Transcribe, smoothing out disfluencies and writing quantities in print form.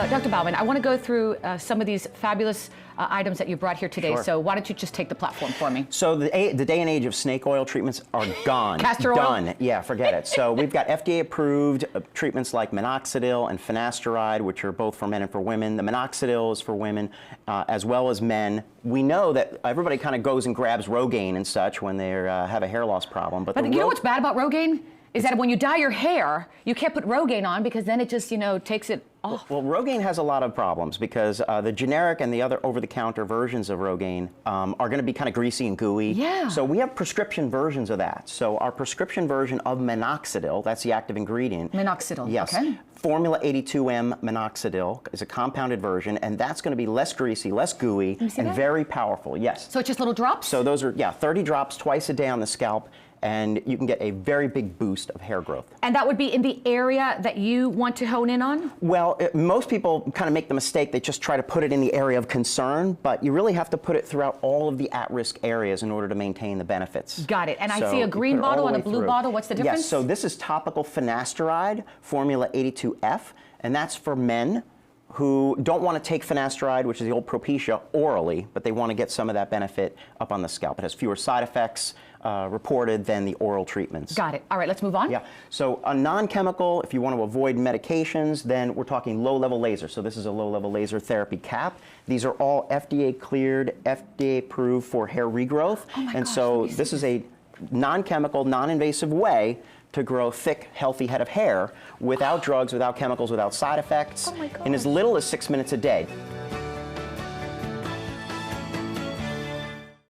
Dr. Bauman, I want to go through some of these fabulous items that you brought here today. Sure. So why don't you just take the platform for me? So the day and age of snake oil treatments are gone. Castor oil? Done. Yeah, forget it. So we've got FDA-approved treatments like minoxidil and finasteride, which are both for men and for women. The minoxidil is for women as well as men. We know that everybody kind of goes and grabs Rogaine and such when they have a hair loss problem. But you know what's bad about Rogaine? Is that when you dye your hair, you can't put Rogaine on because then it just, takes it off. Well, Rogaine has a lot of problems because the generic and the other over-the-counter versions of Rogaine are going to be kind of greasy and gooey. Yeah. So we have prescription versions of that. So our prescription version of minoxidil, that's the active ingredient. Minoxidil, yes. Okay. Formula 82M minoxidil is a compounded version, and that's going to be less greasy, less gooey, and very powerful. Yes. So it's just little drops? So those are, 30 drops twice a day on the scalp, and you can get a very big boost of hair growth. And that would be in the area that you want to hone in on? Well, most people kind of make the mistake, they just try to put it in the area of concern, but you really have to put it throughout all of the at-risk areas in order to maintain the benefits. Got it. And I see a green bottle and a blue bottle. What's the difference? Yes, so this is topical finasteride, Formula 82F, and that's for men who don't want to take finasteride, which is the old Propecia, orally, but they want to get some of that benefit up on the scalp. It has fewer side effects reported than the oral treatments. Got it. All right, let's move on. Yeah, so a non-chemical, if you want to avoid medications, then we're talking low-level laser. So this is a low-level laser therapy cap. These are all FDA-cleared, FDA-approved for hair regrowth. Oh my and gosh, so this is a non-chemical, non-invasive way to grow thick, healthy head of hair without drugs, without chemicals, without side effects, Oh my gosh. in as little as 6 minutes a day.